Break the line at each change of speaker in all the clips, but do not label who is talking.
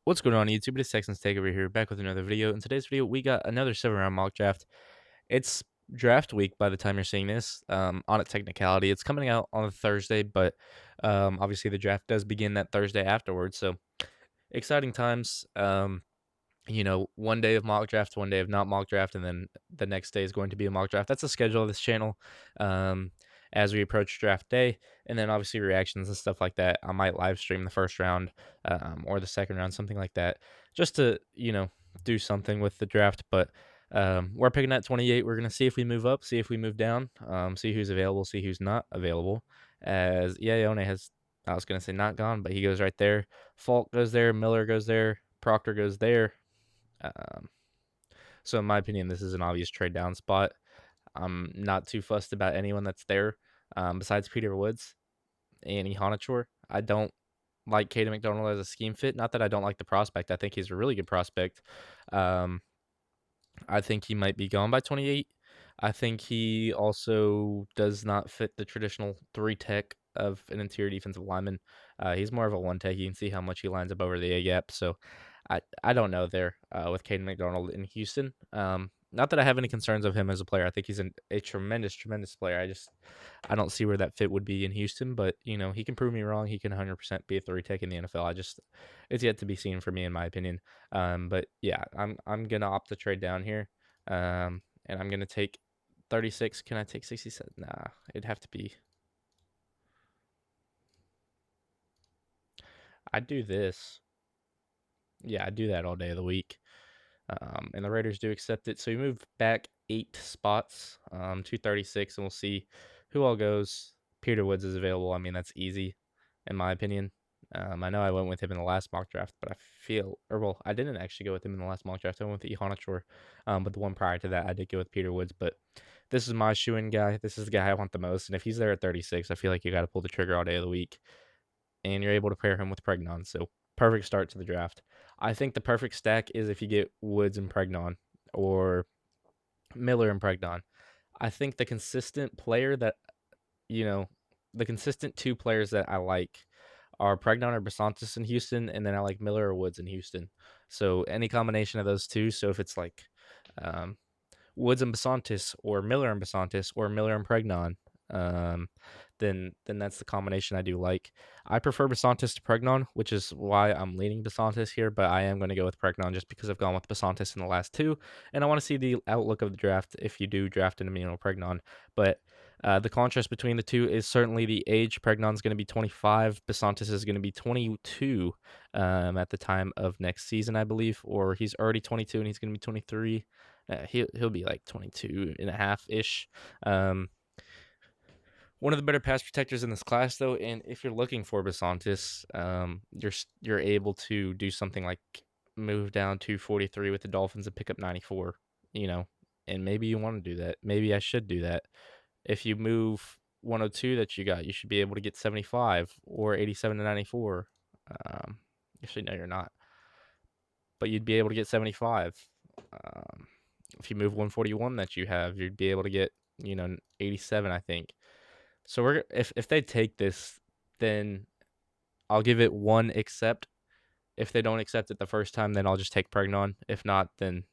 What's going on YouTube? It's Texans Take over here, back with another video. In today's video, we got another 7-round mock draft. It's draft week by the time you're seeing this. On a technicality, it's coming out on a Thursday, but obviously the draft does begin that Thursday afterwards. So exciting times. One day of mock draft, one day of not mock draft, and then the next day is going to be a mock draft. That's the schedule of this channel. Um, as we approach draft day, and then obviously reactions and stuff like that. I might live stream the first round, or the second round, something like that, just to do something with the draft. But we're picking at 28. We're gonna see if we move up, see if we move down, see who's available, see who's not available. As Ione has, I was gonna say not gone, but he goes right there. Falk goes there. Miller goes there. Proctor goes there. Um, so in my opinion, this is an obvious trade down spot. I'm not too fussed about anyone that's there, besides Peter Woods and Ihanachor. I don't like Caden McDonald as a scheme fit. Not that I don't like the prospect. I think he's a really good prospect. Um, I think he might be gone by 28. I think he also does not fit the traditional 3 tech of an interior defensive lineman. He's more of a 1 tech. You can see how much he lines up over the A gap. So I don't know there with Caden McDonald in Houston. Not that I have any concerns of him as a player. I think he's a tremendous, tremendous player. I don't see where that fit would be in Houston, but he can prove me wrong. He can 100% be a 3 tech in the NFL. It's yet to be seen for me, in my opinion. But yeah, I'm gonna opt to trade down here, and I'm gonna take 36. Can I take 67? Nah, it'd have to be. I'd do this. Yeah, I'd do that all day of the week. And the Raiders do accept it. So we move back 8 spots, to 36, and we'll see who all goes. Peter Woods is available. I mean, that's easy, in my opinion. I know I went with him in the last mock draft, but I didn't actually go with him in the last mock draft. I went with Ihanachor, but the one prior to that, I did go with Peter Woods. But this is my shoe-in guy. This is the guy I want the most. And if he's there at 36, I feel like you got to pull the trigger all day of the week, and you're able to pair him with Pregnon. So perfect start to the draft. I think the perfect stack is if you get Woods and Pregnon or Miller and Pregnon. I think you know, the consistent 2 players that I like are Pregnon or Basantis in Houston, and then I like Miller or Woods in Houston. So any combination of those two. So if it's like um, Woods and Basantis or Miller and Basantis or Miller and Pregnon, um, then that's the combination I do like. I prefer Basantis to Pregnon, which is why I'm leaning Basantis here, but I am going to go with Pregnon just because I've gone with Basantis in the last 2, and I want to see the outlook of the draft if you do draft an Amino Pregnon. But the contrast between the two is certainly the age. Pregnon's going to be 25. Basantis is going to be 22 at the time of next season, I believe, or he's already 22 and he's going to be 23. He'll be like 22 and a half ish. One of the better pass protectors in this class, though, and if you're looking for Basantis, you're able to do something like move down to 43 with the Dolphins and pick up 94. And maybe you want to do that. Maybe I should do that. If you move 102 that you should be able to get 75 or 87 to 94. Actually, no, you're not, but you'd be able to get 75. Um, if you move 141 that you have, you'd be able to get 87, I think. So if they take this, then I'll give it one accept. If they don't accept it the first time, then I'll just take Pregnon. If not, then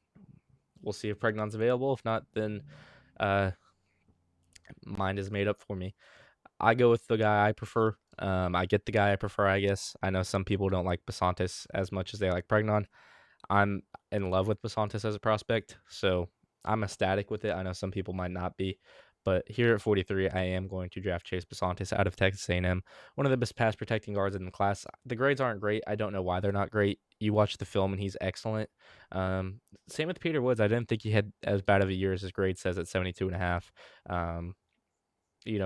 we'll see if Pregnon's available. If not, then mind is made up for me. I go with the guy I prefer. I get the guy I prefer, I guess. I know some people don't like Basantis as much as they like Pregnon. I'm in love with Basantis as a prospect, so I'm ecstatic with it. I know some people might not be, but here at 43, I am going to draft Chase Basantis out of Texas A&M, one of the best pass protecting guards in the class. The grades aren't great. I don't know why they're not great. You watch the film and he's excellent. Same with Peter Woods. I didn't think he had as bad of a year as his grade says at 72 and a half.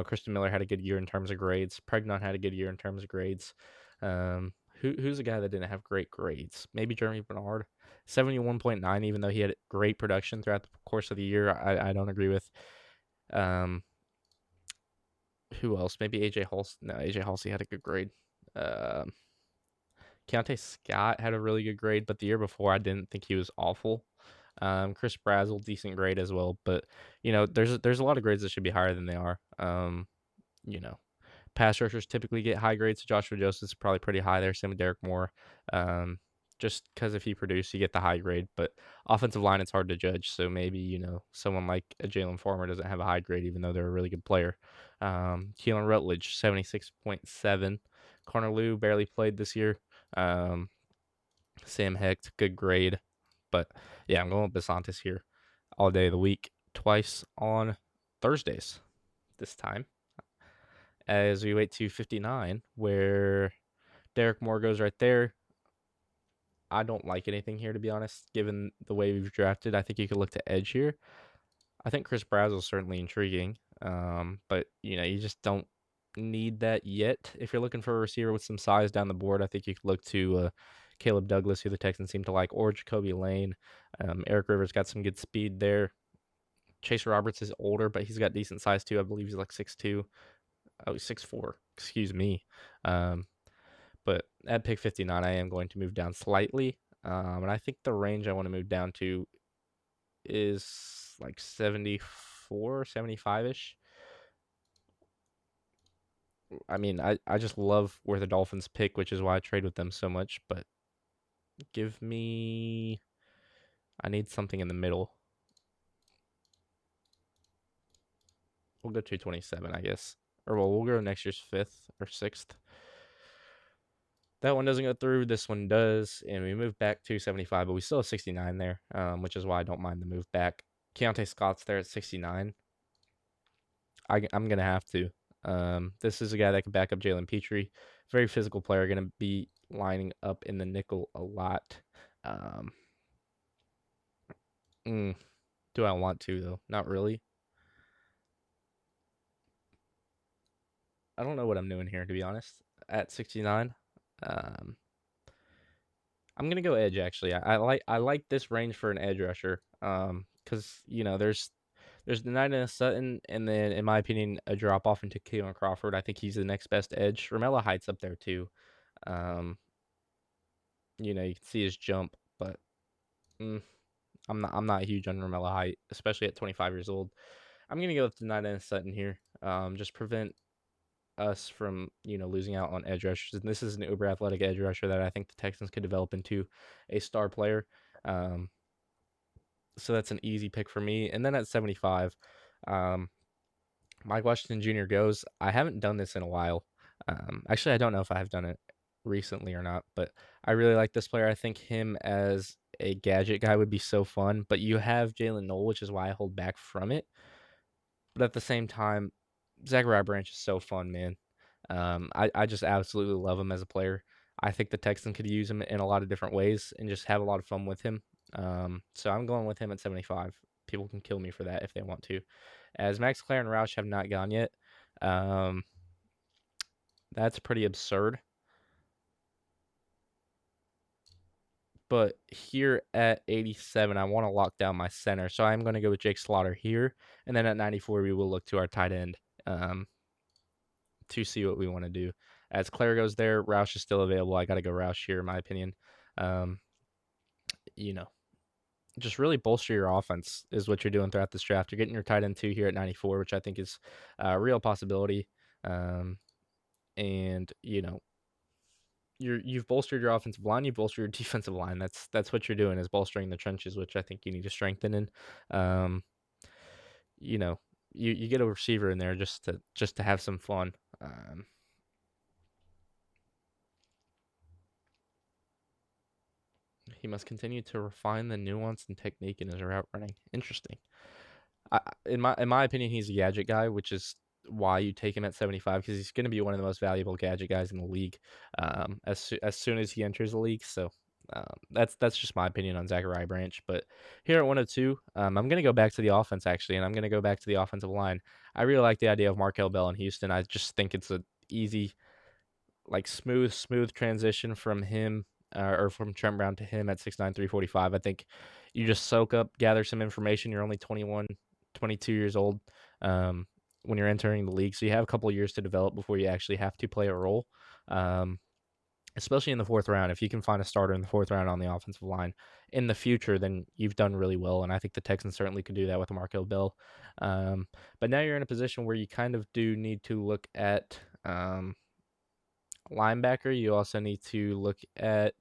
Christian Miller had a good year in terms of grades. Pregnon had a good year in terms of grades. Who's a guy that didn't have great grades? Maybe Jeremy Bernard, 71.9, even though he had great production throughout the course of the year. I don't agree with. Who else? Maybe AJ Halsey. No, AJ Halsey had a good grade. Keontae Scott had a really good grade, but the year before I didn't think he was awful. Chris Brazzell, decent grade as well, but there's a lot of grades that should be higher than they are. You know, pass rushers typically get high grades. So Joshua Joseph's probably pretty high there. Same with Derek Moore. just because if you produce, you get the high grade. But offensive line, it's hard to judge. So maybe, someone like a Jalen Farmer doesn't have a high grade, even though they're a really good player. Keelan Rutledge, 76.7. Connor Lew barely played this year. Um, Sam Hecht, good grade. But yeah, I'm going with Basantis here all day of the week, twice on Thursdays this time. As we wait to 59, where Derek Moore goes right there. I don't like anything here, to be honest, given the way we've drafted. I think you could look to edge here. I think Chris Brazzell is certainly intriguing, but you just don't need that yet. If you're looking for a receiver with some size down the board, I think you could look to Caleb Douglas, who the Texans seem to like, or Jacoby Lane. Eric Rivers got some good speed there. Chase Roberts is older, but he's got decent size too. I believe he's like 6'2". Oh, he's 6'4". Excuse me. Um, but at pick 59, I am going to move down slightly. And I think the range I want to move down to is like 74, 75-ish. I mean, I just love where the Dolphins pick, which is why I trade with them so much. But give me, I need something in the middle. We'll go 227, I guess. Or well, we'll go next year's 5th or 6th. That one doesn't go through. This one does. And we move back to 75, but we still have 69 there, which is why I don't mind the move back. Keontae Scott's there at 69. I'm going to have to. This is a guy that can back up Jalen Petrie. Very physical player. Going to be lining up in the nickel a lot. Um, do I want to, though? Not really. I don't know what I'm doing here, to be honest. At 69. I'm gonna go edge actually. I like this range for an edge rusher. Because there's the Knight and a Sutton, and then in my opinion a drop off into Keelan Crawford. I think he's the next best edge. Romello Heights up there too. Um, you can see his jump, but I'm not huge on Romello Height, especially at 25 years old. I'm gonna go with the Knight and a Sutton here. Just prevent us from losing out on edge rushers. And this is an uber athletic edge rusher that I think the Texans could develop into a star player. So that's an easy pick for me. And then at 75, Mike Washington Jr. goes. I haven't done this in a while. Actually, I don't know if I have done it recently or not, but I really like this player. I think him as a gadget guy would be so fun. But you have Jalen Noel, which is why I hold back from it. But at the same time, Zachariah Branch is so fun, man. I just absolutely love him as a player. I think the Texans could use him in a lot of different ways and just have a lot of fun with him. So I'm going with him at 75. People can kill me for that if they want to. As Max Clare and Roush have not gone yet, um, that's pretty absurd. But here at 87, I want to lock down my center. So I'm going to go with Jake Slaughter here. And then at 94, we will look to our tight end to see what we want to do. As Claire goes there, Roush is still available. I got to go Roush here, in my opinion. Um, you know, just really bolster your offense is what you're doing throughout this draft. You're getting your tight end 2 here at 94, which I think is a real possibility. And you've bolstered your offensive line, you've bolstered your defensive line. That's what you're doing, is bolstering the trenches, which I think you need to strengthen in. You know, you get a receiver in there just to have some fun. He must continue to refine the nuance and technique in his route running. Interesting. In my opinion, he's a gadget guy, which is why you take him at 75, because he's going to be one of the most valuable gadget guys in the league as soon as he enters the league. So that's just my opinion on Zachariah Branch. But here at 102, I'm going to go back to the offense actually, and I'm going to go back to the offensive line. I really like the idea of Markel Bell in Houston. I just think it's a easy, like smooth transition from him or from Trent Brown to him at 6'9", 345. I think you just soak up, gather some information. You're only 21, 22 years old when you're entering the league, so you have a couple of years to develop before you actually have to play a role, especially in the 4th round. If you can find a starter in the 4th round on the offensive line in the future, then you've done really well, and I think the Texans certainly could do that with Markel Bell. But now you're in a position where you kind of do need to look at linebacker. You also need to look at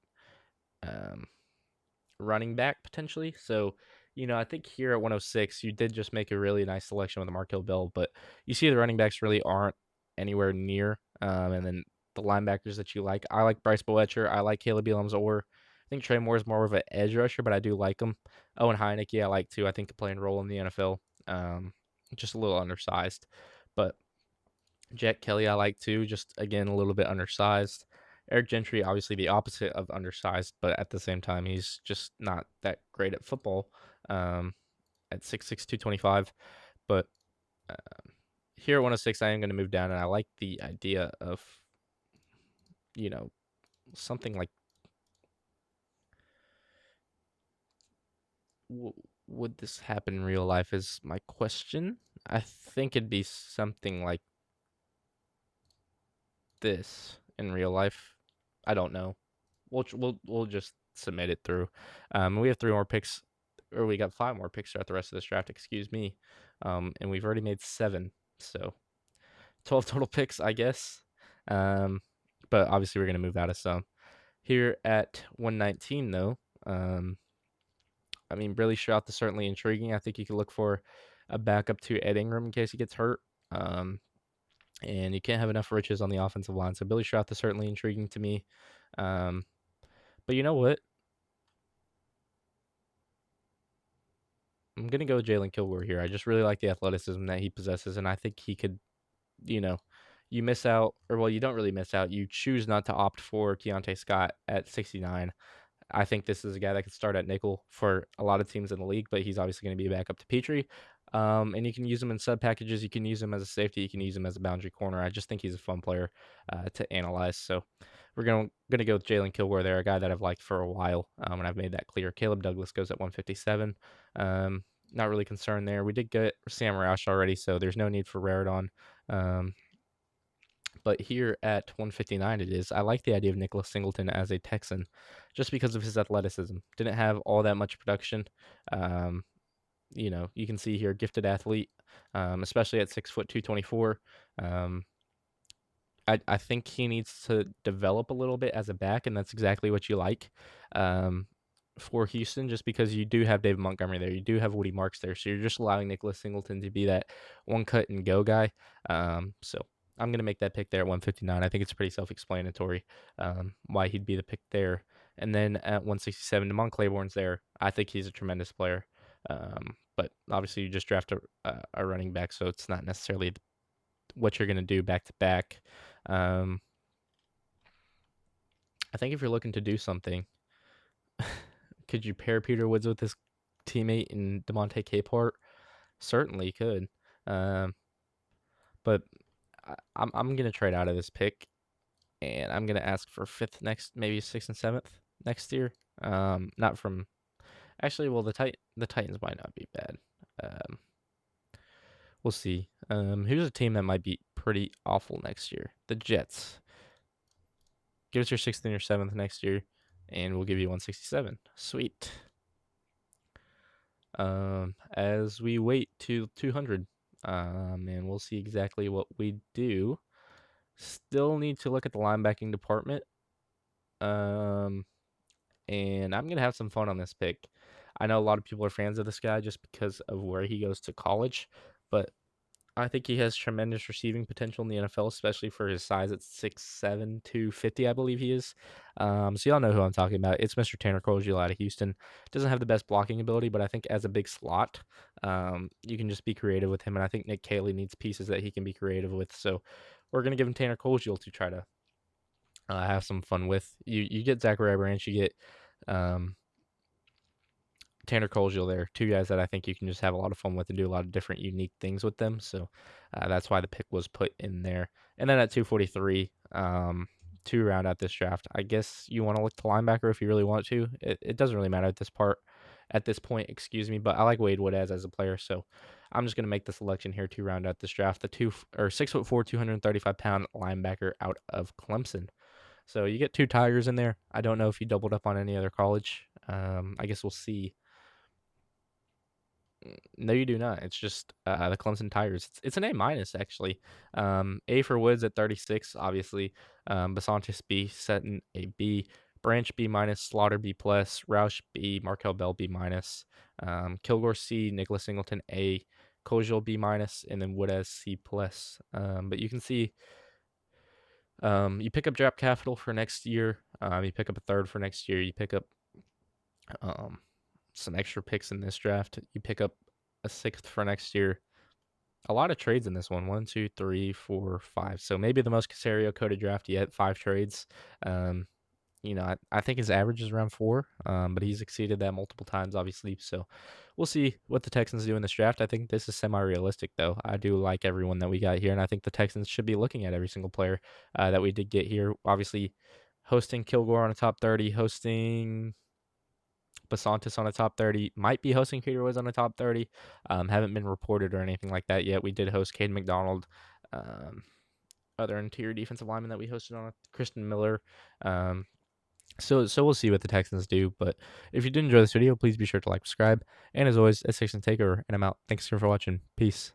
running back potentially. So, I think here at 106, you did just make a really nice selection with the Markel Bill, but you see the running backs really aren't anywhere near. And then the linebackers that you like, I like Bryce Boetcher, I like Caleb Elam's, or I think Trey Moore is more of an edge rusher, but I do like him. Owen Heineke, I like too. I think could play a role in the NFL. Um, just a little undersized, but Jack Kelly, I like too. Just again, a little bit undersized. Eric Gentry, obviously the opposite of undersized, but at the same time, he's just not that great at football. Um, at 6'6", 225. But here at 106, I am going to move down, and I like the idea of, you know, something like, would this happen in real life? Is my question. I think it'd be something like this in real life. I don't know. We'll just submit it through. We have 3 more picks, or we got 5 more picks throughout the rest of this draft. Excuse me. And we've already made 7, so 12 total picks, I guess. But obviously we're gonna move out of some here at 119 though. I mean, Billy Stroud is certainly intriguing. I think you could look for a backup to Ed Ingram in case he gets hurt. And you can't have enough riches on the offensive line. So Billy Stroud is certainly intriguing to me. But you know what? I'm gonna go with Jalen Kilgore here. I just really like the athleticism that he possesses, and I think he could, you know, you miss out, or well, you don't really miss out. You choose not to opt for Keontae Scott at 69. I think this is a guy that could start at nickel for a lot of teams in the league, but he's obviously going to be a backup to Petrie. And you can use him in sub packages. You can use him as a safety. You can use him as a boundary corner. I just think he's a fun player to analyze. So we're gonna go with Jalen Kilgore there, a guy that I've liked for a while, and I've made that clear. Caleb Douglas goes at 157. Not really concerned there. We did get Sam Roush already, so there's no need for Raridon. Um, but here at 159 it is. I like the idea of Nicholas Singleton as a Texan just because of his athleticism. Didn't have all that much production. Um, you can see here, gifted athlete, especially at 6', 224. Um, I think he needs to develop a little bit as a back, and that's exactly what you like for Houston, just because you do have David Montgomery there. You do have Woody Marks there. So you're just allowing Nicholas Singleton to be that one cut and go guy. So I'm going to make that pick there at 159. I think it's pretty self explanatory why he'd be the pick there. And then at 167, DeMont Claiborne's there. I think he's a tremendous player. But obviously, you just draft a running back, so it's not necessarily what you're going to do back to back. I think if you're looking to do something, could you pair Peter Woods with his teammate in DeMonte Capehart? Certainly could. But I'm gonna trade out of this pick, and I'm gonna ask for 5th next, maybe 6th and 7th next year. Not from actually. Well, the Titans might not be bad. We'll see. Here's a team that might be pretty awful next year. The Jets. Give us your 6th and your 7th next year, and we'll give you 167. Sweet. As we wait to 200, and we'll see exactly what we do. Still need to look at the linebacking department. And I'm going to have some fun on this pick. I know a lot of people are fans of this guy just because of where he goes to college, but I think he has tremendous receiving potential in the NFL, especially for his size at 6'7", 250, I believe he is. So y'all know who I'm talking about. It's Mr. Tanner Colgiel out of Houston. Doesn't have the best blocking ability, but I think as a big slot, you can just be creative with him. And I think Nick Caley needs pieces that he can be creative with. So we're going to give him Tanner Colgiel to try to have some fun with. You get Zachariah Branch, you get Tanner Colgiel there. 2 guys that I think you can just have a lot of fun with and do a lot of different unique things with them. So that's why the pick was put in there. And then at 243, to round out this draft, I guess you want to look to linebacker if you really want to. It doesn't really matter at this point, excuse me, but I like Wade Wood as a player. So I'm just going to make the selection here to round out this draft. The 6'4", 235-pound linebacker out of Clemson. So you get 2 Tigers in there. I don't know if you doubled up on any other college. I guess we'll see. No, you do not. It's just the Clemson Tigers. It's an A minus actually. A for Woods at 36, obviously. Basantis B setting a B. Branch B minus, Slaughter B plus, Roush B, Markel Bell B minus, Kilgore C, Nicholas Singleton A, Kojal B minus, and then Woodaz C plus. But you can see you pick up draft capital for next year. You pick up a third for next year. You pick up um, some extra picks in this draft. You pick up a sixth for next year. A lot of trades in this one. 1, 2, 3, 4, 5. So maybe the most Casario coded draft yet. 5 trades. I think his average is around 4, but he's exceeded that multiple times, obviously. So we'll see what the Texans do in this draft. I think this is semi-realistic, though. I do like everyone that we got here, and I think the Texans should be looking at every single player that we did get here. Obviously, hosting Kilgore on a top 30, hosting Basantis on a top 30, might be hosting Peter Woods on a top 30. Haven't been reported or anything like that yet. We did host Cade McDonald, other interior defensive lineman that we hosted on Kristen Miller. So we'll see what the Texans do. But if you did enjoy this video, please be sure to like, subscribe, and as always, it's Texans Takeover, and I'm out. Thanks for watching. Peace.